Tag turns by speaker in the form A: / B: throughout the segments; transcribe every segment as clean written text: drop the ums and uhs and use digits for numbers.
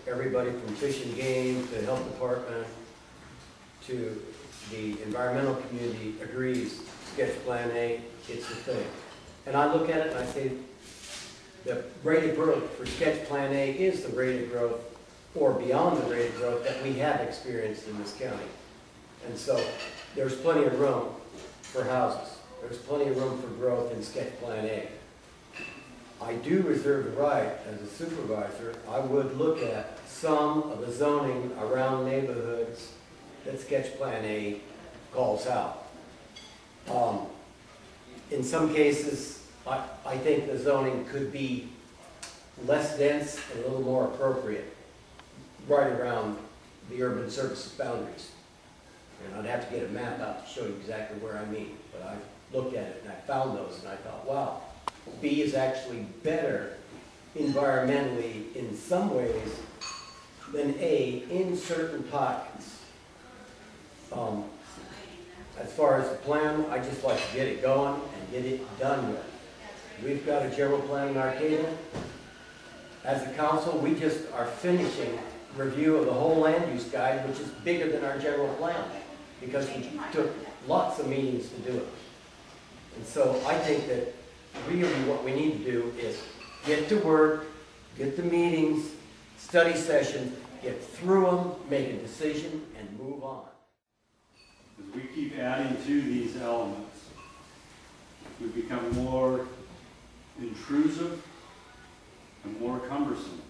A: everybody from Fish and Game to Health Department to the environmental community agrees, sketch plan A, it's the thing. And I look at it and I say, the rate of growth for sketch plan A is the rate of growth or beyond the rate of growth that we have experienced in this county. And so there's plenty of room for houses. There's plenty of room for growth in sketch plan A. I do reserve the right, as a supervisor, I would look at some of the zoning around neighborhoods that sketch plan A calls out. In some cases, I think the zoning could be less dense and a little more appropriate right around the urban services boundaries. And I'd have to get a map out to show you exactly where I mean, but I looked at it and I found those and I thought, wow, B is actually better environmentally in some ways than A in certain pockets. As far as the plan, I just like to get it going and get it done with. We've got a general plan in Arcadia. As a council, we just are finishing review of the whole land use guide, which is bigger than our general plan, because we took lots of meetings to do it. And so I think that really what we need to do is get to work, get the meetings, study sessions, get through them, make a decision, and move on.
B: As we keep adding to these elements, we become more intrusive and more cumbersome.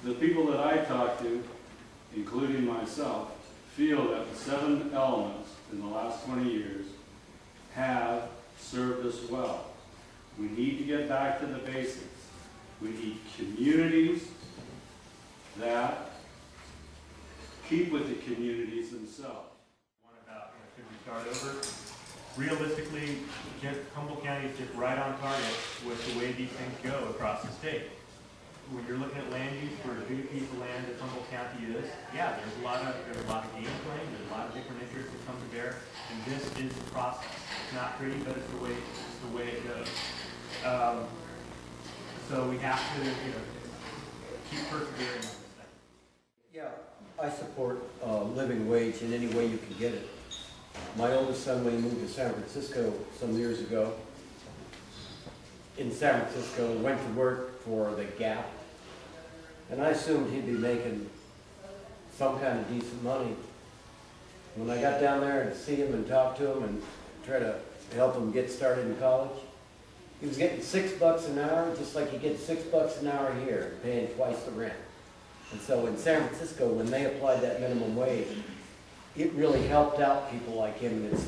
B: The people that I talk to, including myself, feel that the 7 elements in the last 20 years have served us well. We need to get back to the basics. We need communities that keep with the communities themselves.
C: One about, should we start over? Realistically, Humboldt County is just right on target with the way these things go across the state. When you're looking at land use for a big piece of land that Humboldt County is, yeah, there's a lot of game playing, there's a lot of different interests that come to bear, and this is the process. It's not pretty, but it's the way it goes. So we have to, keep persevering on this thing.
A: Yeah, I support living wage in any way you can get it. My oldest son, when he moved to San Francisco some years ago, in San Francisco, went to work for the Gap, and I assumed he'd be making some kind of decent money. When I got down there to see him and talk to him and try to help him get started in college, he was getting $6 an hour, just like he gets $6 an hour here, paying twice the rent. And so in San Francisco, when they applied that minimum wage, it really helped out people like him. It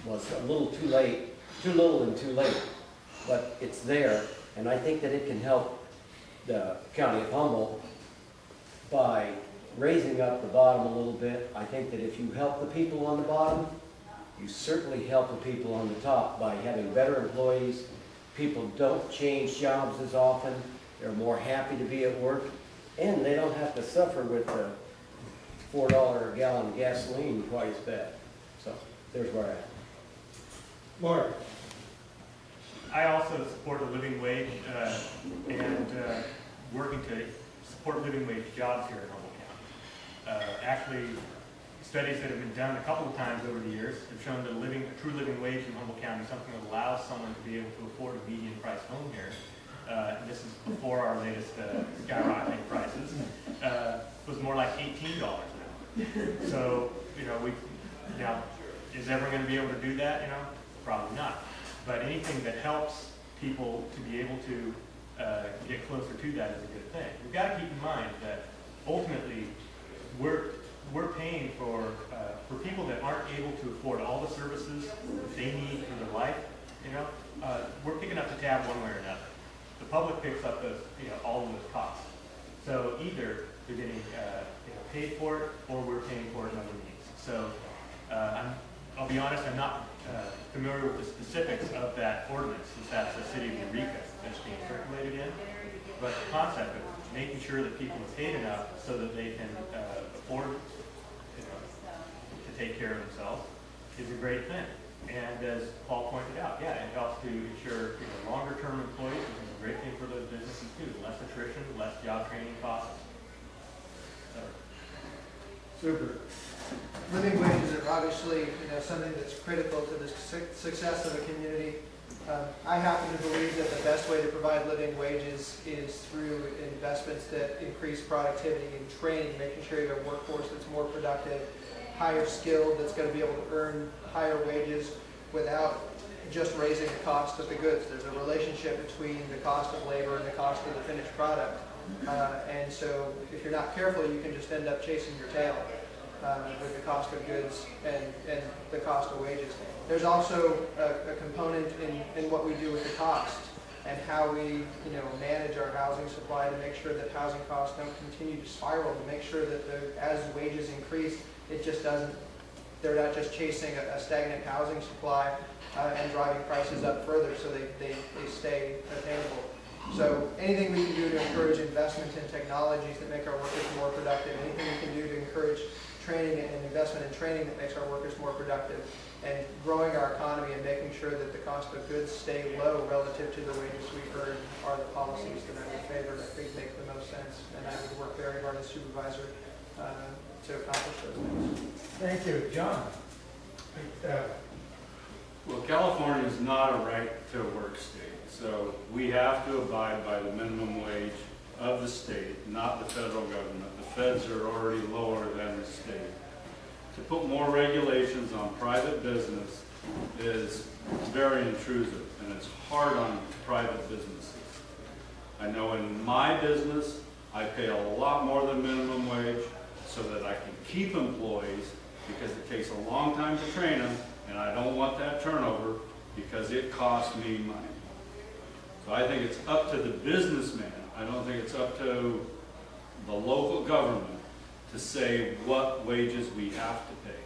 A: was a little too late, too little and too late, but it's there. And I think that it can help the county of Humboldt by raising up the bottom a little bit. I think that if you help the people on the bottom, you certainly help the people on the top by having better employees. People don't change jobs as often. They're more happy to be at work. And they don't have to suffer with the $4 a gallon gasoline quite as bad. So there's where I am.
D: Mark.
C: I also support a living wage and working to support living wage jobs here in Humboldt County. Actually, studies that have been done a couple of times over the years have shown that a true living wage in Humboldt County is something that allows someone to be able to afford a median price home here. And this is before our latest skyrocketing prices, was more like $18 an hour. So, now, is everyone going to be able to do that? Probably not. But anything that helps people to be able to get closer to that is a good thing. We've got to keep in mind that ultimately we're paying for people that aren't able to afford all the services that they need for their life. We're picking up the tab one way or another. The public picks up those, all of those costs. So either they're getting paid for it, or we're paying for it in other means. So I'll be honest, I'm not familiar with the specifics of that ordinance, since that's the city of Eureka that's being circulated in. But the concept of making sure that people are paid enough so that they can afford, to take care of themselves is a great thing. And as Paul pointed out, yeah, it helps to ensure longer-term employees, which is a great thing for those businesses too. Less attrition, job training costs.
D: Super.
E: Living wages are obviously, something that's critical to the success of a community. I happen to believe that the best way to provide living wages is through investments that increase productivity and training, making sure you have a workforce that's more productive, higher skilled, that's going to be able to earn higher wages without just raising the cost of the goods. There's a relationship between the cost of labor and the cost of the finished product. And so if you're not careful, you can just end up chasing your tail with the cost of goods and the cost of wages. There's also a component in what we do with the cost and how we manage our housing supply to make sure that housing costs don't continue to spiral, to make sure that as wages increase, it just doesn't, they're not just chasing a stagnant housing supply and driving prices up further so they stay attainable. So anything we can do to encourage investment in technologies that make our workers more productive, anything we can do to encourage training and investment in training that makes our workers more productive, and growing our economy and making sure that the cost of goods stay low relative to the wages we earn are the policies that I would favor, that I think make the most sense, and I would work very hard as supervisor to accomplish those things.
D: Thank you. John?
B: Well, California is not a right-to-work state, so we have to abide by the minimum wage of the state, not the federal government. The feds are already lower than the state. To put more regulations on private business is very intrusive, and it's hard on private businesses. I know in my business, I pay a lot more than minimum wage so that I can keep employees, because it takes a long time to train them, and I don't want that turnover because it costs me money. So I think it's up to the businessman. I don't think it's up to the local government to say what wages we have to pay.